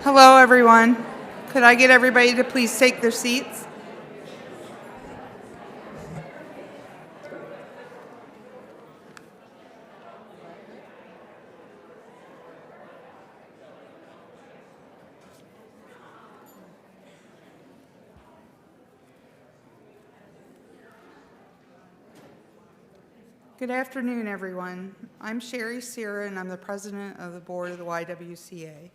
Hello, everyone. Could I get everybody to please take their seats? Good afternoon, everyone. I'm Sherry Sierra, and I'm the president of the board of the YWCA.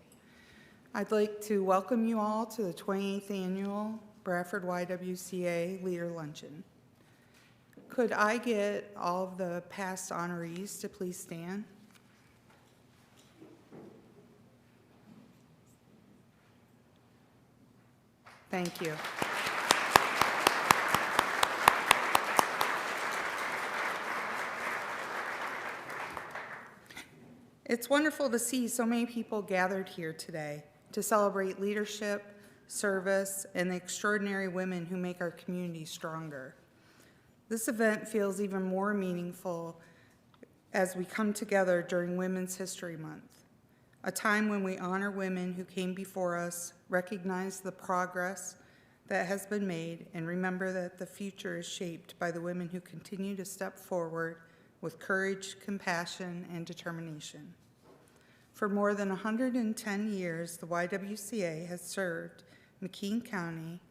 I'd like to welcome you all to the 28th Annual Bradford YWCA Leader Luncheon. Could I get all of the past honorees to please stand? Thank you. It's wonderful to see so many people gathered here today to celebrate leadership, service, and the extraordinary women who make our community stronger. This event feels even more meaningful as we come together during Women's History Month, a time when we honor women who came before us, recognize the progress that has been made, and remember that the future is shaped by the women who continue to step forward with courage, compassion, and determination. For more than 110 years, the YWCA has served McKean County,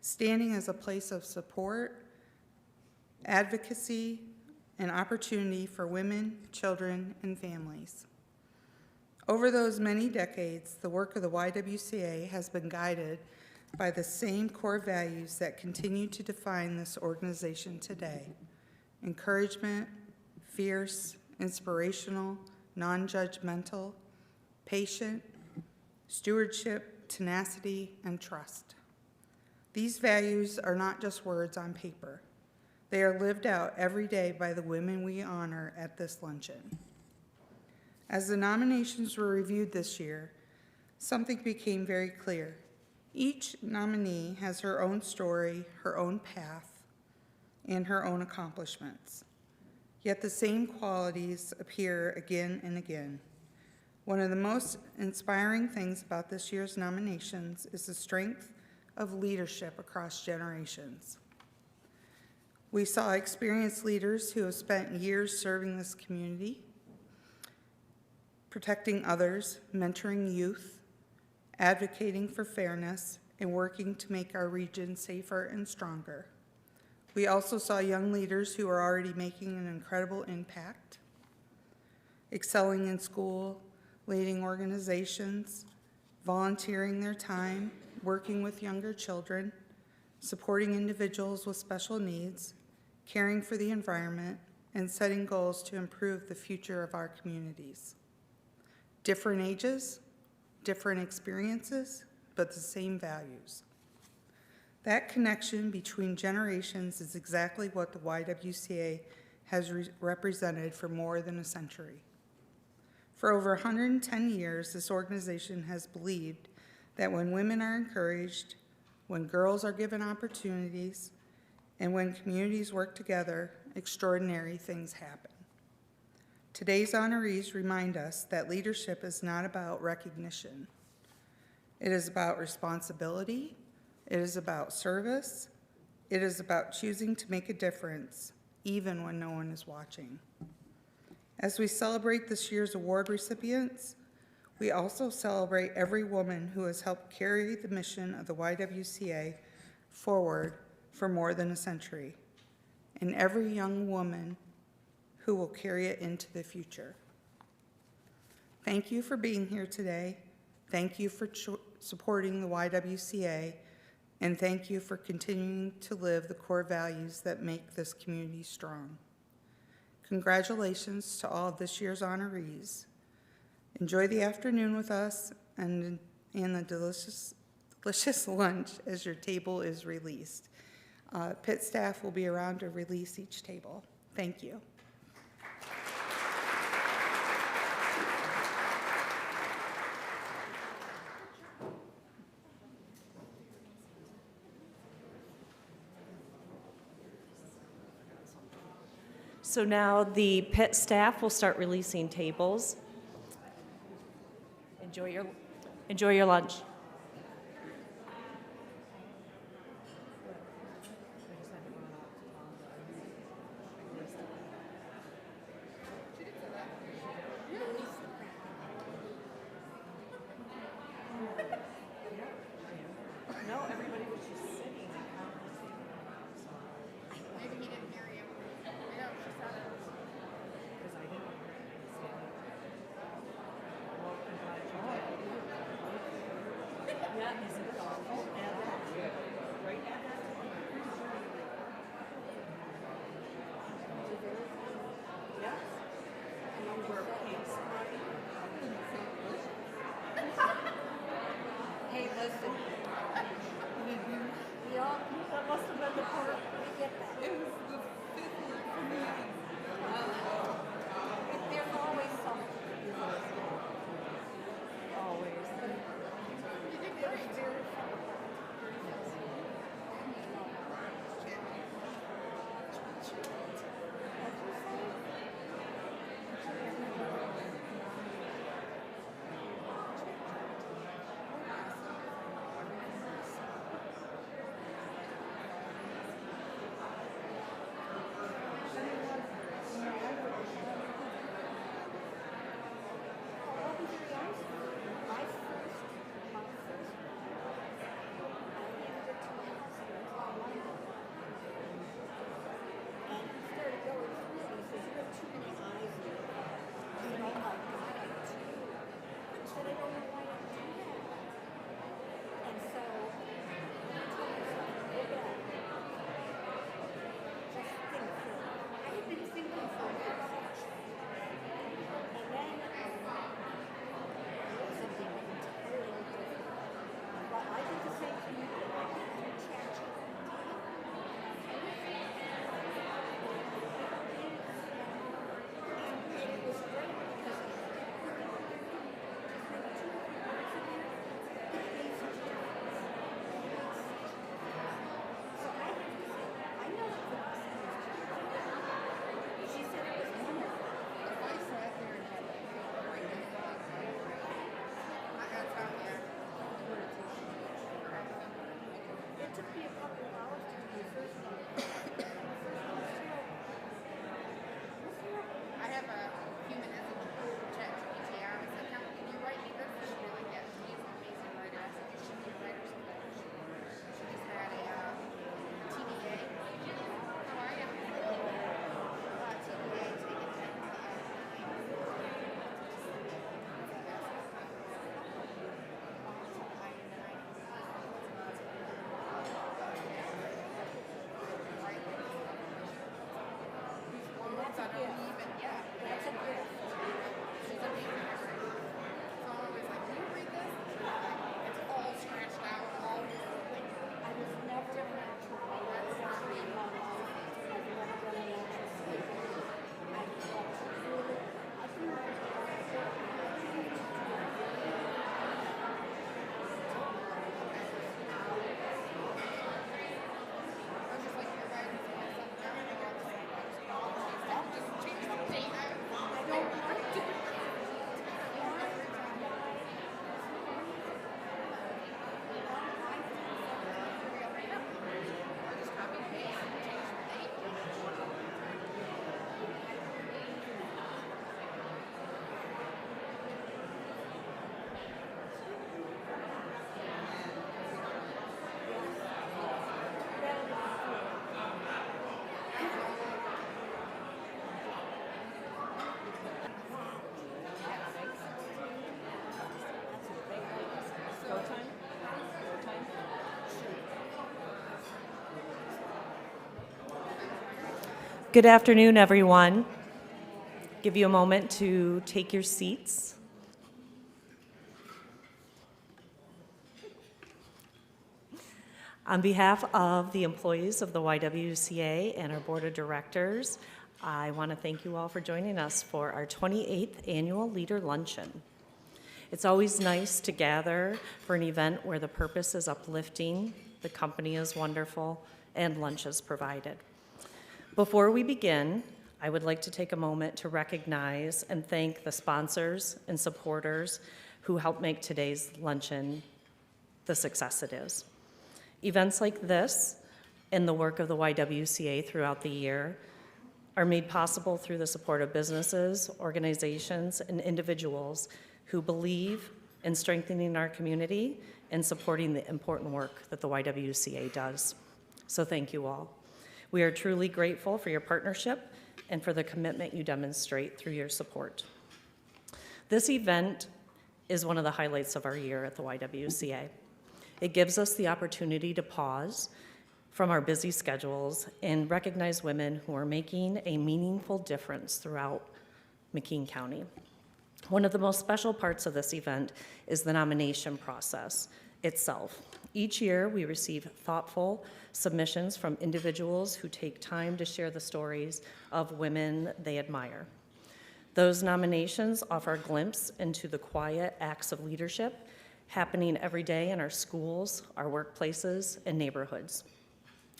standing as a place of support, advocacy, and opportunity for women, children, and families. Over those many decades, the work of the YWCA has been guided by the same core values that continue to define this organization today: encouragement, fierce, inspirational, non-judgmental, patient, stewardship, tenacity, and trust. These values are not just words on paper. They are lived out every day by the women we honor at this luncheon. As the nominations were reviewed this year, something became very clear. Each nominee has her own story, her own path, and her own accomplishments. Yet the same qualities appear again and again. One of the most inspiring things about this year's nominations is the strength of leadership across generations. We saw experienced leaders who have spent years serving this community, protecting others, mentoring youth, advocating for fairness, and working to make our region safer and stronger. We also saw young leaders who are already making an incredible impact, excelling in school, leading organizations, volunteering their time, working with younger children, supporting individuals with special needs, caring for the environment, and setting goals to improve the future of our communities. Different ages, different experiences, but the same values. That connection between generations is exactly what the YWCA has represented for more than a century. For over 110 years, this organization has believed that when women are encouraged, when girls are given opportunities, and when communities work together, extraordinary things happen. Today's honorees remind us that leadership is not about recognition. It is about responsibility. It is about service. It is about choosing to make a difference, even when no one is watching. As we celebrate this year's award recipients, we also celebrate every woman who has helped carry the mission of the YWCA forward for more than a century, and every young woman who will carry it into the future. Thank you for being here today. Thank you for supporting the YWCA, and thank you for continuing to live the core values that make this community strong. Congratulations to all of this year's honorees. Enjoy the afternoon with us and the delicious lunch as your table is released. Pitt staff will be around to release each table. Thank you. So now the Pitt staff will start releasing tables. Enjoy your Enjoy your lunch. No, everybody was just sitting. Maybe he didn't hear you. Yeah, she said it. Because I didn't say it. Yeah, isn't it awful? Right at that time. Yeah. You were paced. Hey, listen. That must have been the part. We get that. It was the fifth word for me. There's always something. Always. You did great. Very fun. I have a human as a chat GPT. I was like, can you write me this? She's really good. She's an amazing writer. I said, you should be a writer someday. She just had a TDA. How are you? TDA taken That's a gift. She's amazing. So I'm always like, can you read this? It's all scratched out, all like, I was never a natural writer. That's not me. I've never done a natural speaking. I was just like, you're writing something down and I got to just change the date. I don't want to. Just copy and paste and change the date. Go time? Go time? Good afternoon, everyone. Give you a moment to take your seats. On behalf of the employees of the YWCA and our Board of Directors, I want to thank you all for joining us for our 28th Annual Leader Luncheon. It's always nice to gather for an event where the purpose is uplifting, the company is wonderful, and lunch is provided. Before we begin, I would like to take a moment to recognize and thank the sponsors and supporters who helped make today's luncheon the success it is. Events like this and the work of the YWCA throughout the year are made possible through the support of businesses, organizations, and individuals who believe in strengthening our community and supporting the important work that the YWCA does. So thank you all. We are truly grateful for your partnership and for the commitment you demonstrate through your support. This event is one of the highlights of our year at the YWCA. It gives us the opportunity to pause from our busy schedules and recognize women who are making a meaningful difference throughout McKean County. One of the most special parts of this event is the nomination process itself. Each year, we receive thoughtful submissions from individuals who take time to share the stories of women they admire. Those nominations offer a glimpse into the quiet acts of leadership happening every day in our schools, our workplaces, and neighborhoods.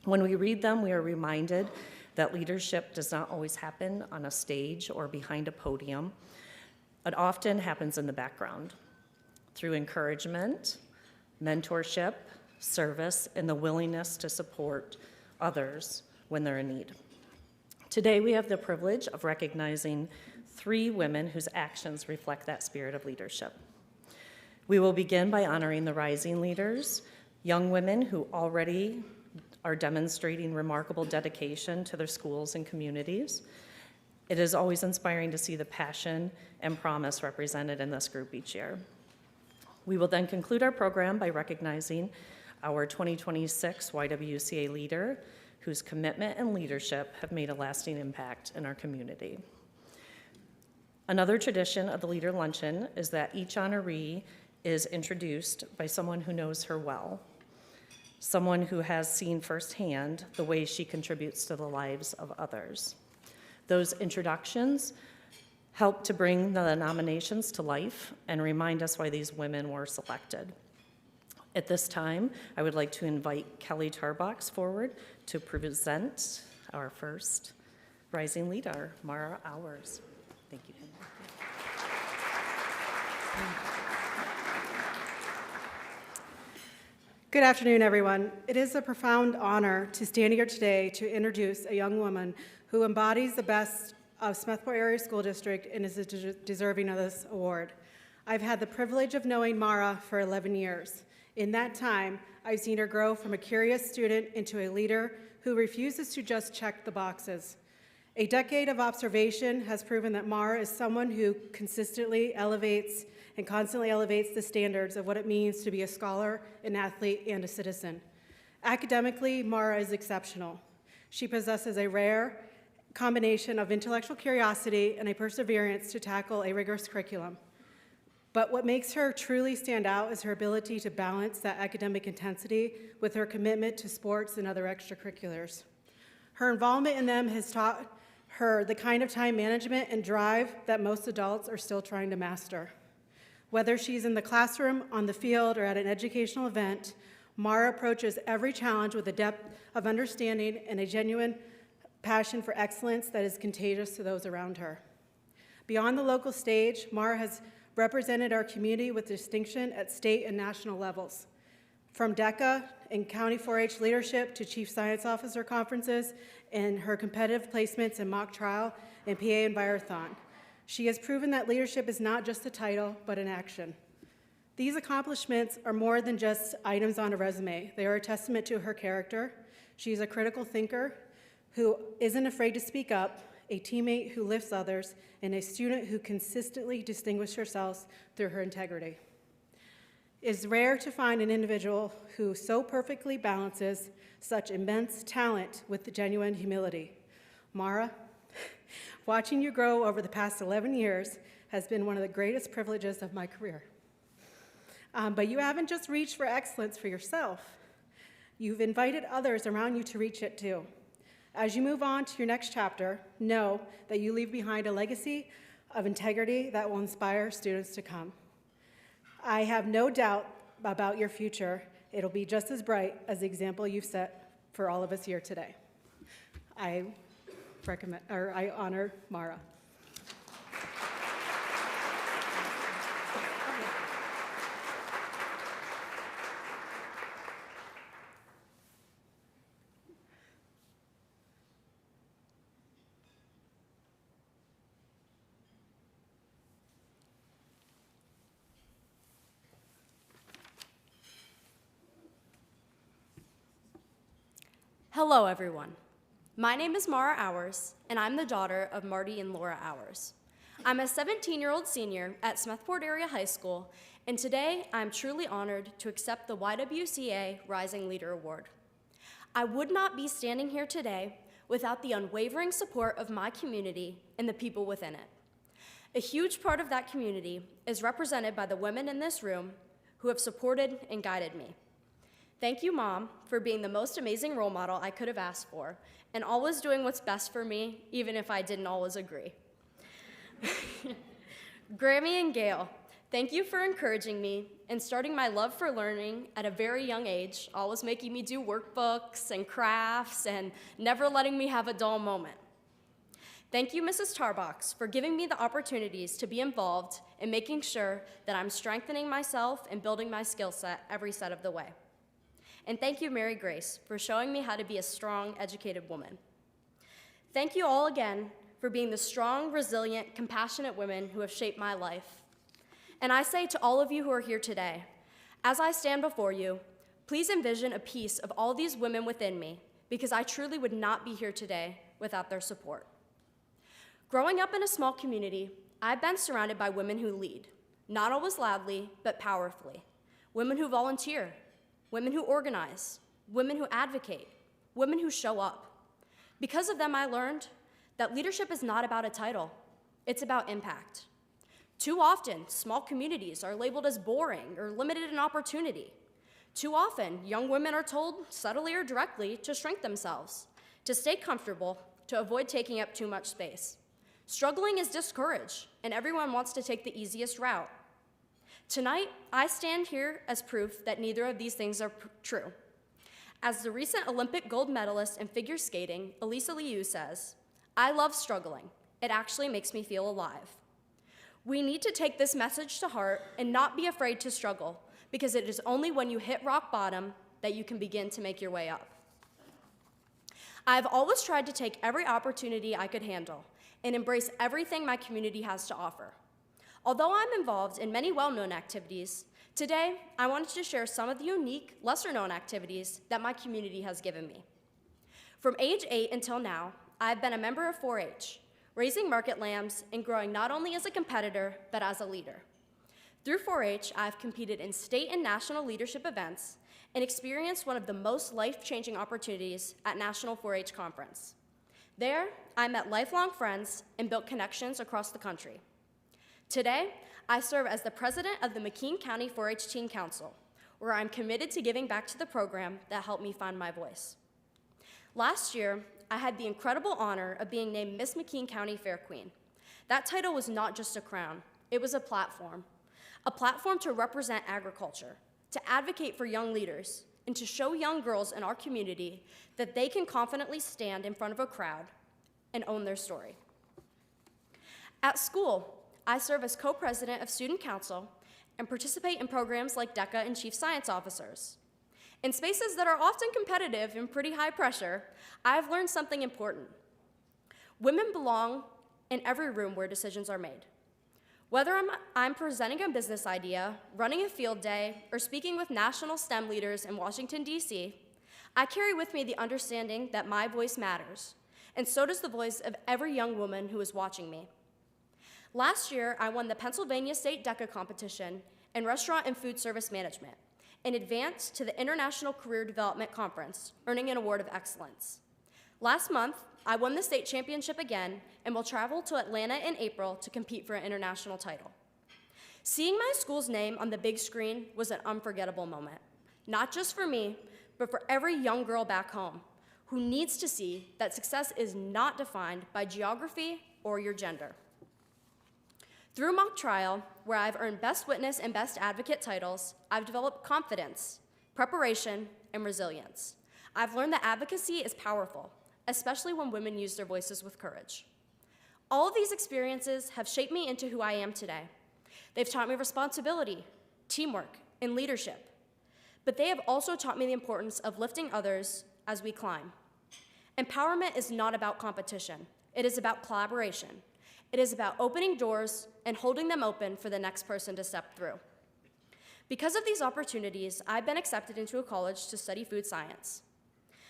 When we read them, we are reminded that leadership does not always happen on a stage or behind a podium. It often happens in the background through encouragement, mentorship, service, and the willingness to support others when they're in need. Today, we have the privilege of recognizing 3 women whose actions reflect that spirit of leadership. We will begin by honoring the rising leaders, young women who already are demonstrating remarkable dedication to their schools and communities. It is always inspiring to see the passion and promise represented in this group each year. We will then conclude our program by recognizing our 2026 YWCA leader, whose commitment and leadership have made a lasting impact in our community. Another tradition of the Leader Luncheon is that each honoree is introduced by someone who knows her well, someone who has seen firsthand the way she contributes to the lives of others. Those introductions help to bring the nominations to life and remind us why these women were selected. At this time, I would like to invite Kelly Tarbox forward to present our first rising leader, Mara Hours. Thank you. Good afternoon, everyone. It is a profound honor to stand here today to introduce a young woman who embodies the best of Smethport Area School District and is deserving of this award. I've had the privilege of knowing Mara for 11 years. In that time, I've seen her grow from a curious student into a leader who refuses to just check the boxes. A decade of observation has proven that Mara is someone who consistently elevates and constantly elevates the standards of what it means to be a scholar, an athlete, and a citizen. Academically, Mara is exceptional. She possesses a rare combination of intellectual curiosity and a perseverance to tackle a rigorous curriculum. But what makes her truly stand out is her ability to balance that academic intensity with her commitment to sports and other extracurriculars. Her involvement in them has taught her the kind of time management and drive that most adults are still trying to master. Whether she's in the classroom, on the field, or at an educational event, Mara approaches every challenge with a depth of understanding and a genuine passion for excellence that is contagious to those around her. Beyond the local stage, Mara has represented our community with distinction at state and national levels. From DECA and County 4-H leadership to Chief Science Officer conferences and her competitive placements in mock trial and PA Envirothon. She has proven that leadership is not just a title, but an action. These accomplishments are more than just items on a resume. They are a testament to her character. She is a critical thinker who isn't afraid to speak up, a teammate who lifts others, and a student who consistently distinguishes herself through her integrity. It is rare to find an individual who so perfectly balances such immense talent with genuine humility. Mara, watching you grow over the past 11 years has been one of the greatest privileges of my career. But you haven't just reached for excellence for yourself. You've invited others around you to reach it too. As you move on to your next chapter, know that you leave behind a legacy of integrity that will inspire students to come. I have no doubt about your future. It'll be just as bright as the example you've set for all of us here today. I honor Mara. Hello, everyone. My name is Mara Hours, and I'm the daughter of Marty and Laura Hours. I'm a 17-year-old senior at Smethport Area High School, and today I'm truly honored to accept the YWCA Rising Leader Award. I would not be standing here today without the unwavering support of my community and the people within it. A huge part of that community is represented by the women in this room who have supported and guided me. Thank you, Mom, for being the most amazing role model I could have asked for, and always doing what's best for me, even if I didn't always agree. Grammy and Gail, thank you for encouraging me and starting my love for learning at a very young age, always making me do workbooks and crafts and never letting me have a dull moment. Thank you, Mrs. Tarbox, for giving me the opportunities to be involved in making sure that I'm strengthening myself and building my skill set every step of the way. And thank you, Mary Grace, for showing me how to be a strong, educated woman. Thank you all again for being the strong, resilient, compassionate women who have shaped my life. And I say to all of you who are here today, as I stand before you, please envision a piece of all these women within me, because I truly would not be here today without their support. Growing up in a small community, I've been surrounded by women who lead, not always loudly, but powerfully. Women who volunteer, women who organize, women who advocate, women who show up. Because of them, I learned that leadership is not about a title, it's about impact. Too often, small communities are labeled as boring or limited in opportunity. Too often, young women are told, subtly or directly, to shrink themselves, to stay comfortable, to avoid taking up too much space. Struggling is discouraged, and everyone wants to take the easiest route. Tonight, I stand here as proof that neither of these things are true. As the recent Olympic gold medalist in figure skating, Elisa Liu, says, "I love struggling. It actually makes me feel alive." We need to take this message to heart and not be afraid to struggle, because it is only when you hit rock bottom that you can begin to make your way up. I've always tried to take every opportunity I could handle and embrace everything my community has to offer. Although I'm involved in many well-known activities, today I wanted to share some of the unique, lesser-known activities that my community has given me. From age 8 until now, I've been a member of 4-H, raising market lambs and growing not only as a competitor, but as a leader. Through 4-H, I've competed in state and national leadership events and experienced one of the most life-changing opportunities at National 4-H Conference. There, I met lifelong friends and built connections across the country. Today, I serve as the president of the McKean County 4-H Teen Council, where I'm committed to giving back to the program that helped me find my voice. Last year, I had the incredible honor of being named Miss McKean County Fair Queen. That title was not just a crown, it was a platform to represent agriculture, to advocate for young leaders, and to show young girls in our community that they can confidently stand in front of a crowd and own their story. At school, I serve as co-president of Student Council and participate in programs like DECA and Chief Science Officers. In spaces that are often competitive and pretty high pressure, I've learned something important. Women belong in every room where decisions are made. Whether I'm presenting a business idea, running a field day, or speaking with national STEM leaders in Washington, D.C., I carry with me the understanding that my voice matters, and so does the voice of every young woman who is watching me. Last year, I won the Pennsylvania State DECA competition in Restaurant and Food Service Management and advanced to the International Career Development Conference, earning an Award of Excellence. Last month, I won the state championship again and will travel to Atlanta in April to compete for an international title. Seeing my school's name on the big screen was an unforgettable moment, not just for me, but for every young girl back home who needs to see that success is not defined by geography or your gender. Through mock trial, where I've earned Best Witness and Best Advocate titles, I've developed confidence, preparation, and resilience. I've learned that advocacy is powerful, especially when women use their voices with courage. All of these experiences have shaped me into who I am today. They've taught me responsibility, teamwork, and leadership. But they have also taught me the importance of lifting others as we climb. Empowerment is not about competition. It is about collaboration. It is about opening doors and holding them open for the next person to step through. Because of these opportunities, I've been accepted into a college to study food science.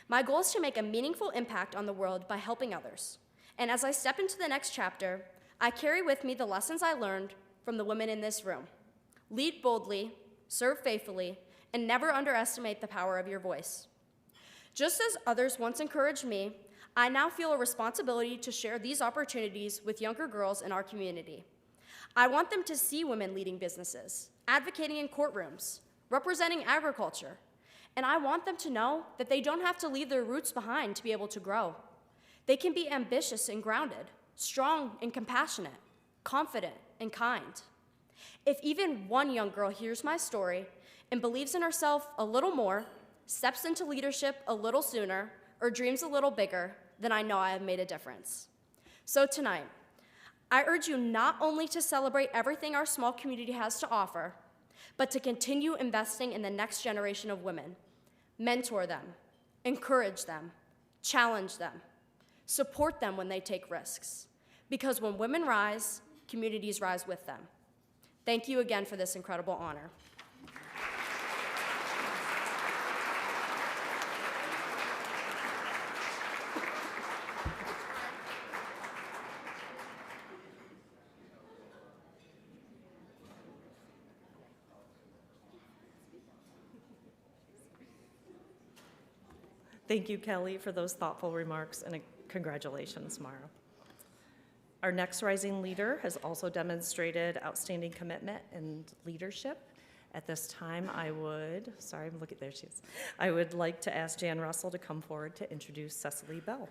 My goal is to make a meaningful impact on the world by helping others. And as I step into the next chapter, I carry with me the lessons I learned from the women in this room. Lead boldly, serve faithfully, and never underestimate the power of your voice. Just as others once encouraged me, I now feel a responsibility to share these opportunities with younger girls in our community. I want them to see women leading businesses, advocating in courtrooms, representing agriculture, and I want them to know that they don't have to leave their roots behind to be able to grow. They can be ambitious and grounded, strong and compassionate, confident and kind. If even one young girl hears my story and believes in herself a little more, steps into leadership a little sooner, or dreams a little bigger, then I know I have made a difference. So tonight, I urge you not only to celebrate everything our small community has to offer, but to continue investing in the next generation of women. Mentor them, encourage them, challenge them, support them when they take risks. Because when women rise, communities rise with them. Thank you again for this incredible honor. Thank you, Kelly, for those thoughtful remarks, and congratulations, Mara. Our next rising leader has also demonstrated outstanding commitment and leadership. At this time, I would like to ask Jan Russell to come forward to introduce Cecily Bell.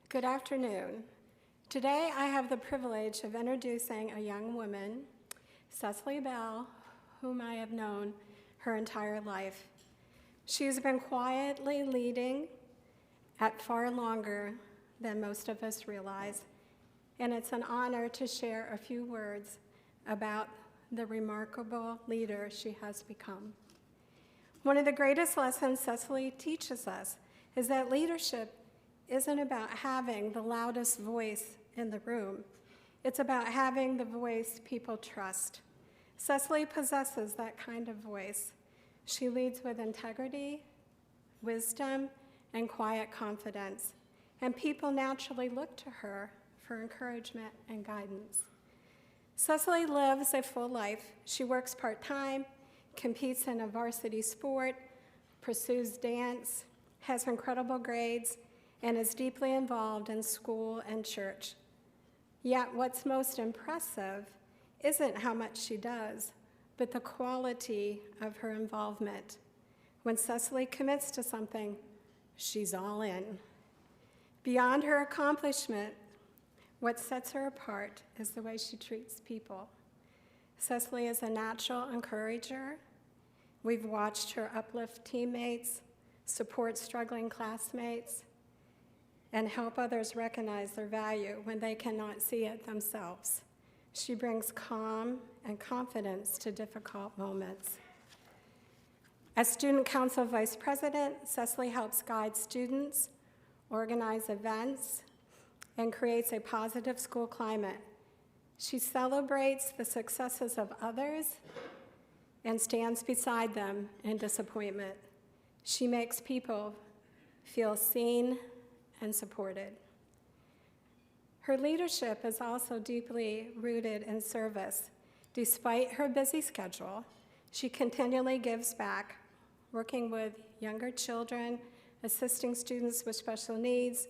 Good afternoon. Today I have the privilege of introducing a young woman, Cecily Bell, whom I have known her entire life. She has been quietly leading at far longer than most of us realize, and it's an honor to share a few words about the remarkable leader she has become. One of the greatest lessons Cecily teaches us is that leadership isn't about having the loudest voice in the room. It's about having the voice people trust. Cecily possesses that kind of voice. She leads with integrity, wisdom, and quiet confidence, and people naturally look to her for encouragement and guidance. Cecily lives a full life. She works part-time, competes in a varsity sport, pursues dance, has incredible grades, and is deeply involved in school and church. Yet what's most impressive isn't how much she does, but the quality of her involvement. When Cecily commits to something, she's all in. Beyond her accomplishment, what sets her apart is the way she treats people. Cecily is a natural encourager. We've watched her uplift teammates, support struggling classmates, and help others recognize their value when they cannot see it themselves. She brings calm and confidence to difficult moments. As Student Council Vice President, Cecily helps guide students, organize events, and creates a positive school climate. She celebrates the successes of others and stands beside them in disappointment. She makes people feel seen and supported. Her leadership is also deeply rooted in service. Despite her busy schedule, she continually gives back, working with younger children, assisting students with special needs,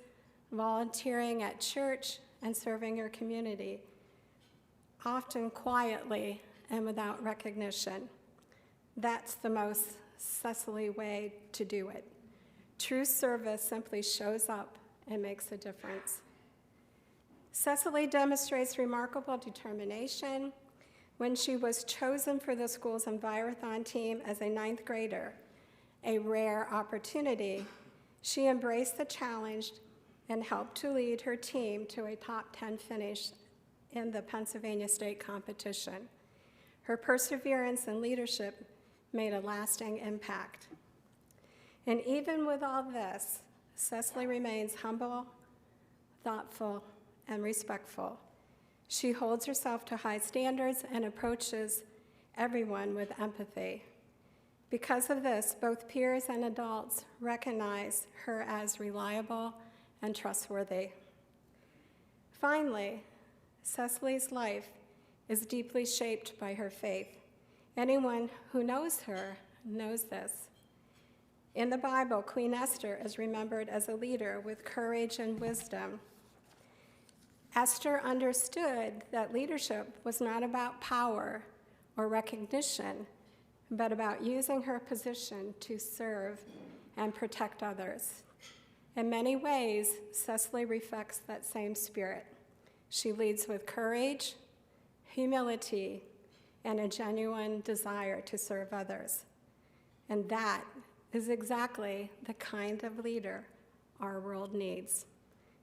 volunteering at church, and serving her community, often quietly and without recognition. That's the most Cecily way to do it. True service simply shows up and makes a difference. Cecily demonstrates remarkable determination. When she was chosen for the school's Envirothon team as a 9th grader, a rare opportunity, she embraced the challenge and helped to lead her team to a top 10 finish in the Pennsylvania State competition. Her perseverance and leadership made a lasting impact. And even with all this, Cecily remains humble, thoughtful, and respectful. She holds herself to high standards and approaches everyone with empathy. Because of this, both peers and adults recognize her as reliable and trustworthy. Finally, Cecily's life is deeply shaped by her faith. Anyone who knows her knows this. In the Bible, Queen Esther is remembered as a leader with courage and wisdom. Esther understood that leadership was not about power or recognition, but about using her position to serve and protect others. In many ways, Cecily reflects that same spirit. She leads with courage, humility, and a genuine desire to serve others. And that is exactly the kind of leader our world needs.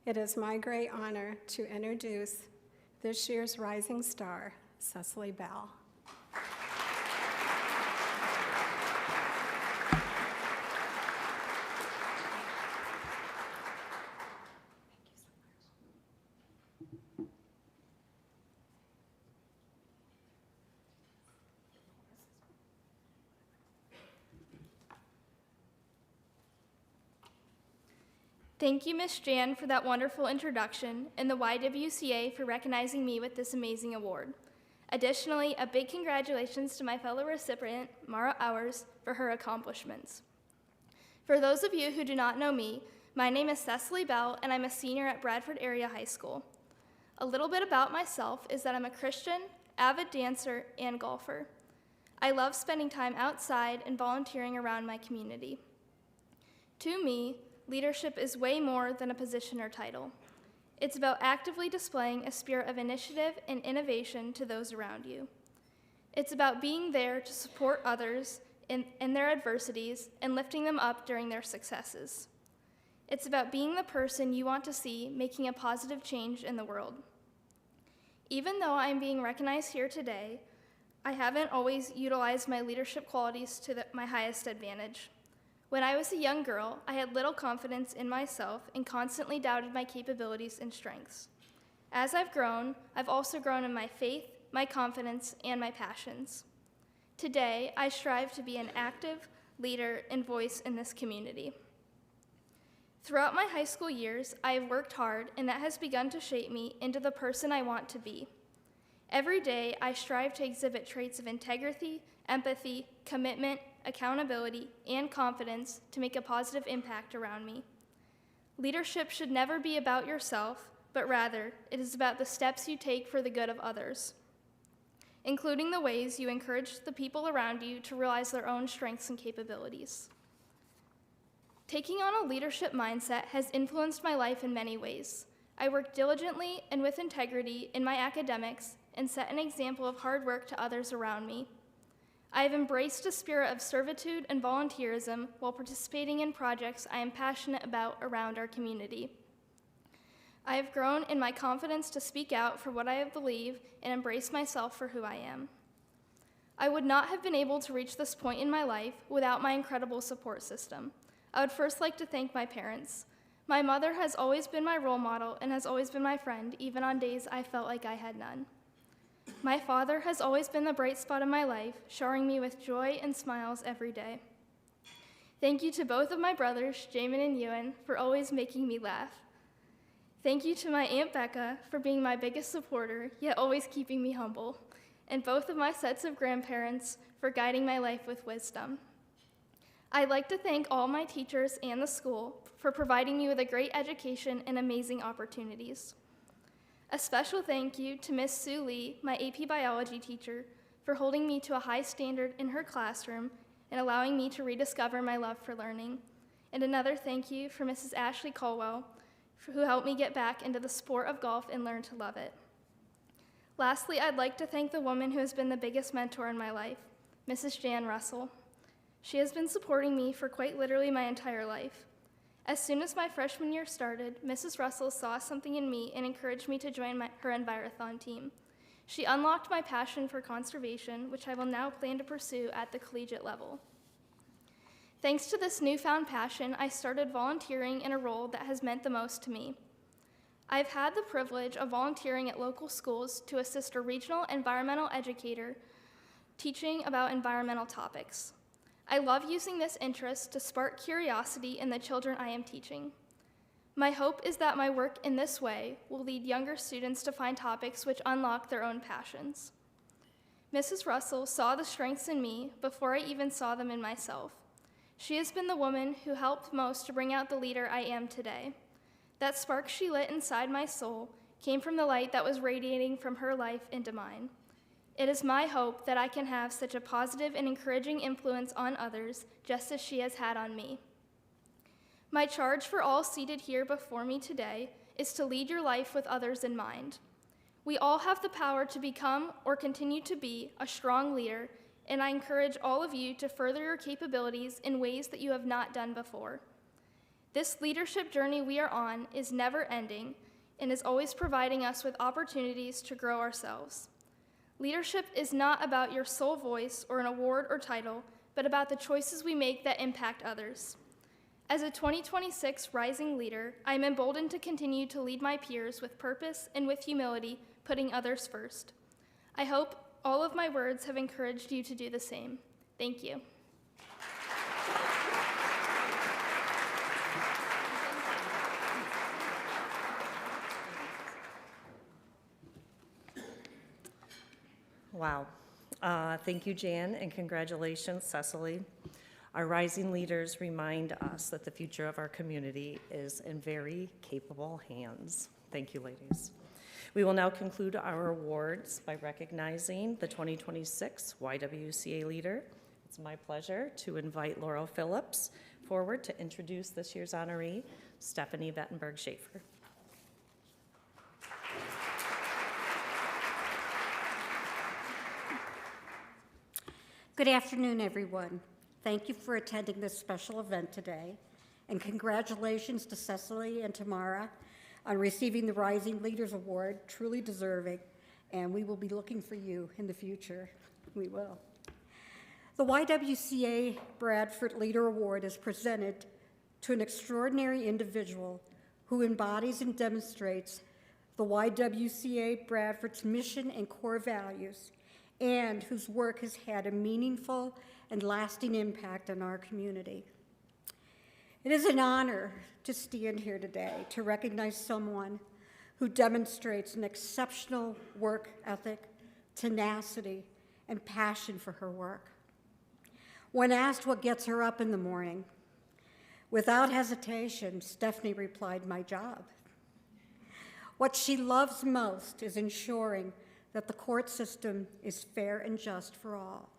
It is my great honor to introduce this year's Rising Star, Cecily Bell. Thank you, Ms. Jan, for that wonderful introduction, and the YWCA for recognizing me with this amazing award. Additionally, a big congratulations to my fellow recipient, Mara Hours, for her accomplishments. For those of you who do not know me, my name is Cecily Bell, and I'm a senior at Bradford Area High School. A little bit about myself is that I'm a Christian, avid dancer, and golfer. I love spending time outside and volunteering around my community. To me, leadership is way more than a position or title. It's about actively displaying a spirit of initiative and innovation to those around you. It's about being there to support others in their adversities and lifting them up during their successes. It's about being the person you want to see making a positive change in the world. Even though I'm being recognized here today, I haven't always utilized my leadership qualities to my highest advantage. When I was a young girl, I had little confidence in myself and constantly doubted my capabilities and strengths. As I've grown, I've also grown in my faith, my confidence, and my passions. Today, I strive to be an active leader and voice in this community. Throughout my high school years, I have worked hard, and that has begun to shape me into the person I want to be. Every day, I strive to exhibit traits of integrity, empathy, commitment, accountability, and confidence to make a positive impact around me. Leadership should never be about yourself, but rather, it is about the steps you take for the good of others, including the ways you encourage the people around you to realize their own strengths and capabilities. Taking on a leadership mindset has influenced my life in many ways. I work diligently and with integrity in my academics and set an example of hard work to others around me. I have embraced a spirit of servitude and volunteerism while participating in projects I am passionate about around our community. I have grown in my confidence to speak out for what I believe and embrace myself for who I am. I would not have been able to reach this point in my life without my incredible support system. I would first like to thank my parents. My mother has always been my role model and has always been my friend, even on days I felt like I had none. My father has always been the bright spot in my life, showering me with joy and smiles every day. Thank you to both of my brothers, Jamin and Ewan, for always making me laugh. Thank you to my Aunt Becca for being my biggest supporter, yet always keeping me humble, and both of my sets of grandparents for guiding my life with wisdom. I'd like to thank all my teachers and the school for providing me with a great education and amazing opportunities. A special thank you to Miss Sue Lee, my AP Biology teacher, for holding me to a high standard in her classroom and allowing me to rediscover my love for learning. And another thank you for Mrs. Ashley Colwell, who helped me get back into the sport of golf and learn to love it. Lastly, I'd like to thank the woman who has been the biggest mentor in my life, Mrs. Jan Russell. She has been supporting me for quite literally my entire life. As soon as my freshman year started, Mrs. Russell saw something in me and encouraged me to join her Envirothon team. She unlocked my passion for conservation, which I will now plan to pursue at the collegiate level. Thanks to this newfound passion, I started volunteering in a role that has meant the most to me. I've had the privilege of volunteering at local schools to assist a regional environmental educator teaching about environmental topics. I love using this interest to spark curiosity in the children I am teaching. My hope is that my work in this way will lead younger students to find topics which unlock their own passions. Mrs. Russell saw the strengths in me before I even saw them in myself. She has been the woman who helped most to bring out the leader I am today. That spark she lit inside my soul came from the light that was radiating from her life into mine. It is my hope that I can have such a positive and encouraging influence on others, just as she has had on me. My charge for all seated here before me today is to lead your life with others in mind. We all have the power to become or continue to be a strong leader, and I encourage all of you to further your capabilities in ways that you have not done before. This leadership journey we are on is never ending and is always providing us with opportunities to grow ourselves. Leadership is not about your sole voice or an award or title, but about the choices we make that impact others. As a 2026 rising leader, I am emboldened to continue to lead my peers with purpose and with humility, putting others first. I hope all of my words have encouraged you to do the same. Thank you. Wow. Thank you, Jan, and congratulations, Cecily. Our rising leaders remind us that the future of our community is in very capable hands. Thank you, ladies. We will now conclude our awards by recognizing the 2026 YWCA leader. It's my pleasure to invite Laurel Phillips forward to introduce this year's honoree, Stephanie Vettenburg Shaffer. Good afternoon, everyone. Thank you for attending this special event today, and congratulations to Cecily and Tamara on receiving the Rising Leaders Award, truly deserving, and we will be looking for you in the future. We will. The YWCA Bradford Leader Award is presented to an extraordinary individual who embodies and demonstrates the YWCA Bradford's mission and core values, and whose work has had a meaningful and lasting impact on our community. It is an honor to stand here today to recognize someone who demonstrates an exceptional work ethic, tenacity, and passion for her work. When asked what gets her up in the morning, without hesitation, Stephanie replied, "My job." What she loves most is ensuring that the court system is fair and just for all.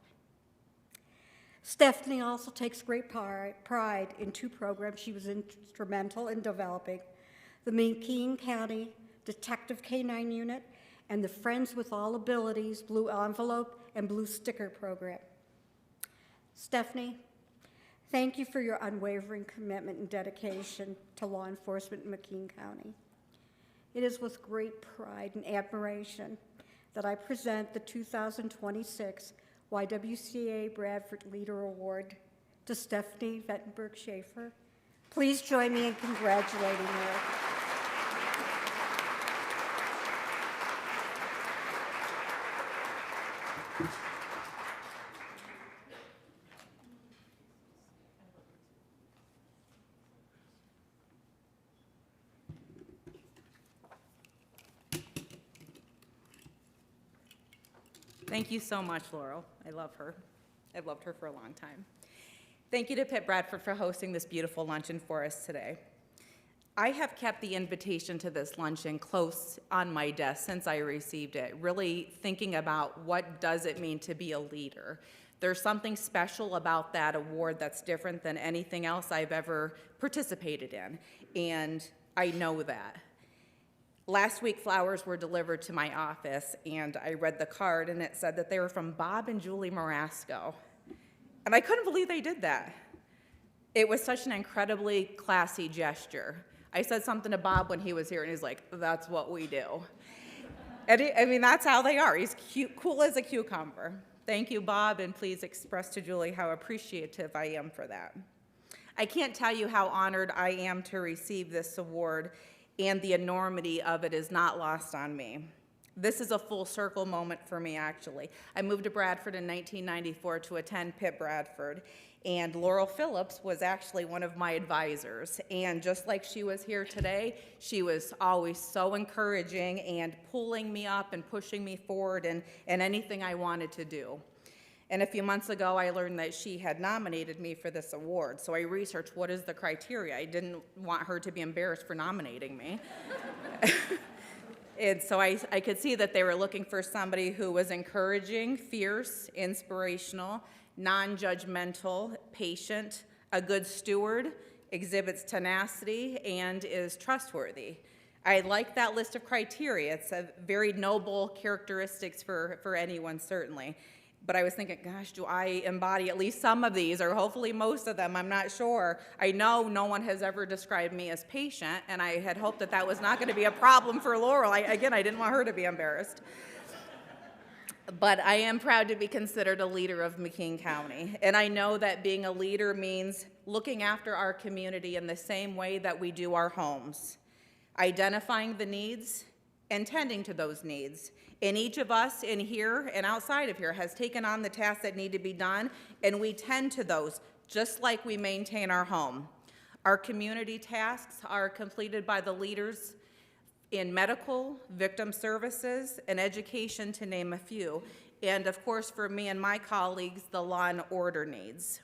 Stephanie also takes great pride in two programs she was instrumental in developing: the McKean County Detective K-9 Unit and the Friends with All Abilities Blue Envelope and Blue Sticker program. Stephanie, thank you for your unwavering commitment and dedication to law enforcement in McKean County. It is with great pride and admiration that I present the 2026 YWCA Bradford Leader Award to Stephanie Vettenburg Shaffer. Please join me in congratulating her. Thank you so much, Laurel. I love her. I've loved her for a long time. Thank you to Pitt-Bradford for hosting this beautiful luncheon for us today. I have kept the invitation to this luncheon close on my desk since I received it, really thinking about what does it mean to be a leader. There's something special about that award that's different than anything else I've ever participated in, and I know that. Last week, flowers were delivered to my office, and I read the card, and it said that they were from Bob and Julie Marasco. And I couldn't believe they did that. It was such an incredibly classy gesture. I said something to Bob when he was here, and he's like, "That's what we do." And that's how they are. He's cute, cool as a cucumber. Thank you, Bob, and please express to Julie how appreciative I am for that. I can't tell you how honored I am to receive this award, and the enormity of it is not lost on me. This is a full circle moment for me, actually. I moved to Bradford in 1994 to attend Pitt-Bradford, and Laurel Phillips was actually one of my advisors. And just like she was here today, she was always so encouraging and pulling me up and pushing me forward in anything I wanted to do. And a few months ago, I learned that she had nominated me for this award. So I researched what is the criteria. I didn't want her to be embarrassed for nominating me. And so I could see that they were looking for somebody who was encouraging, fierce, inspirational, non-judgmental, patient, a good steward, exhibits tenacity, and is trustworthy. I like that list of criteria. It's a very noble characteristics for anyone, certainly. But I was thinking, gosh, do I embody at least some of these, or hopefully most of them? I'm not sure. I know no one has ever described me as patient, and I had hoped that that was not going to be a problem for Laurel. Again, I didn't want her to be embarrassed. But I am proud to be considered a leader of McKean County, and I know that being a leader means looking after our community in the same way that we do our homes, identifying the needs and tending to those needs. And each of us in here and outside of here has taken on the tasks that need to be done, and we tend to those just like we maintain our home. Our community tasks are completed by the leaders in medical, victim services, and education, to name a few. And of course, for me and my colleagues, the law and order needs.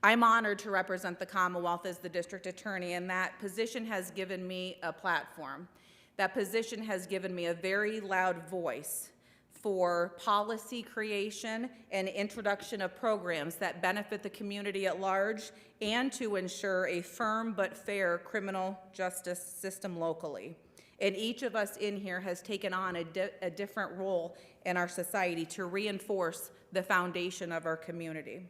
I'm honored to represent the Commonwealth as the district attorney, and that position has given me a platform. That position has given me a very loud voice for policy creation and introduction of programs that benefit the community at large, and to ensure a firm but fair criminal justice system locally. And each of us in here has taken on a different role in our society to reinforce the foundation of our community.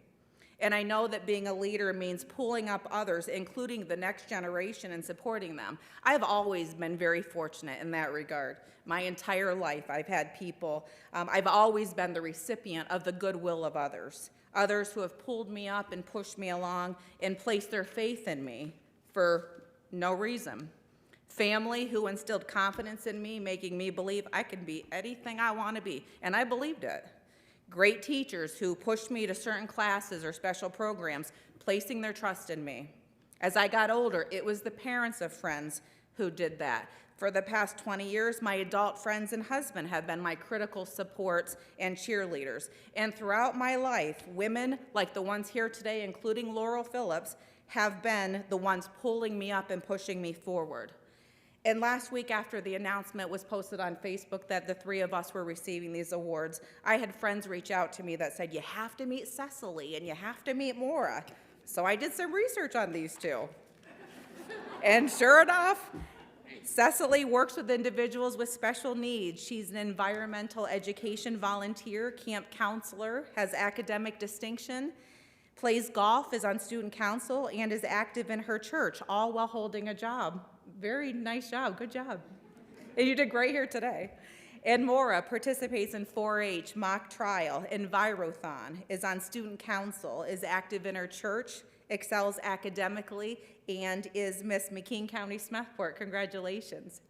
And I know that being a leader means pulling up others, including the next generation, and supporting them. I've always been very fortunate in that regard. My entire life, I've had people, I've always been the recipient of the goodwill of others who have pulled me up and pushed me along and placed their faith in me for no reason. Family who instilled confidence in me, making me believe I can be anything I want to be, and I believed it. Great teachers who pushed me to certain classes or special programs, placing their trust in me. As I got older, it was the parents of friends who did that. For the past 20 years, my adult friends and husband have been my critical supports and cheerleaders. And throughout my life, women like the ones here today, including Laurel Phillips, have been the ones pulling me up and pushing me forward. And last week, after the announcement was posted on Facebook that the three of us were receiving these awards, I had friends reach out to me that said, you have to meet Cecily and you have to meet Maura. So I did some research on these two. And sure enough, Cecily works with individuals with special needs. She's an environmental education volunteer, camp counselor, has academic distinction, plays golf, is on student council, and is active in her church, all while holding a job. Very nice job, good job. And you did great here today. And Maura participates in 4-H, mock trial, Envirothon, is on student council, is active in her church, excels academically, and is Miss McKean County Smethport. Congratulations.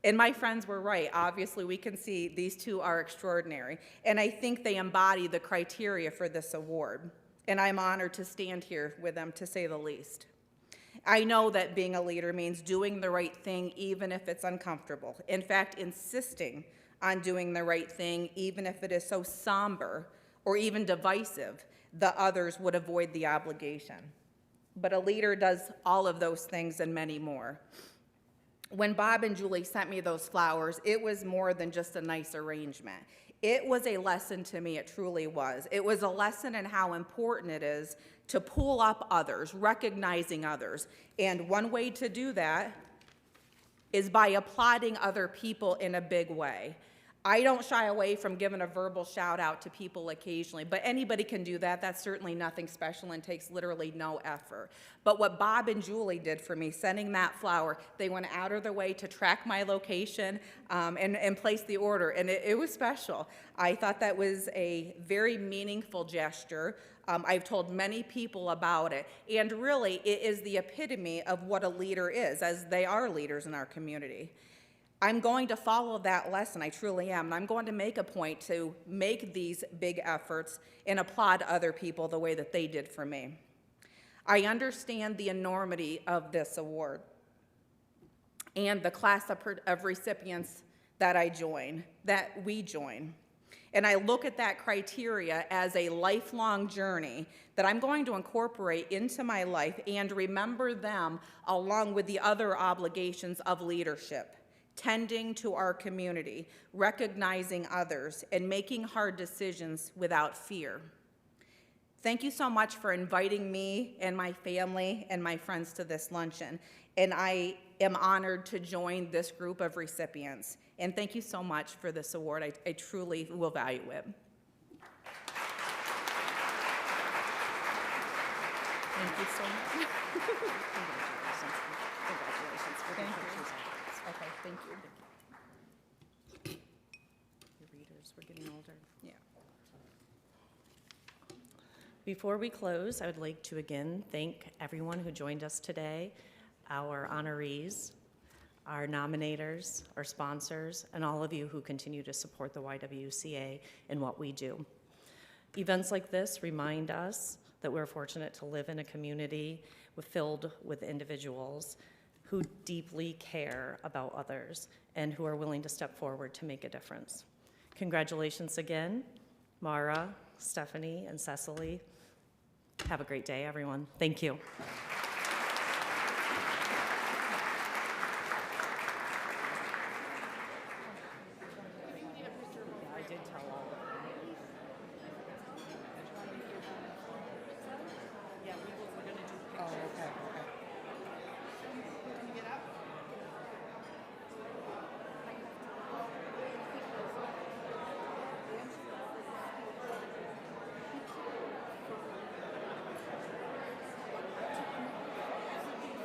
And my friends were right. Obviously, we can see these two are extraordinary. And I think they embody the criteria for this award. And I'm honored to stand here with them, to say the least. I know that being a leader means doing the right thing even if it's uncomfortable. In fact, insisting on doing the right thing even if it is so somber or even divisive, the others would avoid the obligation. But a leader does all of those things and many more. When Bob and Julie sent me those flowers, it was more than just a nice arrangement. It was a lesson to me, it truly was. It was a lesson in how important it is to pull up others, recognizing others. And one way to do that is by applauding other people in a big way. I don't shy away from giving a verbal shout out to people occasionally, but anybody can do that. That's certainly nothing special and takes literally no effort. But what Bob and Julie did for me, sending that flower, they went out of their way to track my location and place the order, and it was special. I thought that was a very meaningful gesture. I've told many people about it, and really it is the epitome of what a leader is, as they are leaders in our community. I'm going to follow that lesson, I truly am, and I'm going to make a point to make these big efforts and applaud other people the way that they did for me. I understand the enormity of this award and the class of recipients that we join. And I look at that criteria as a lifelong journey that I'm going to incorporate into my life and remember them along with the other obligations of leadership. Tending to our community, recognizing others, and making hard decisions without fear. Thank you so much for inviting me and my family and my friends to this luncheon, and I am honored to join this group of recipients. And thank you so much for this award. I truly will value it. Thank you so much. Congratulations. Thank you. Okay, thank you. Your readers, we're getting older. Yeah. Before we close, I would like to again thank everyone who joined us today, our honorees, our nominators, our sponsors, and all of you who continue to support the YWCA and what we do. Events like this remind us that we're fortunate to live in a community filled with individuals who deeply care about others and who are willing to step forward to make a difference. Congratulations again, Mara, Stephanie, and Cecily. Have a great day, everyone. Thank you.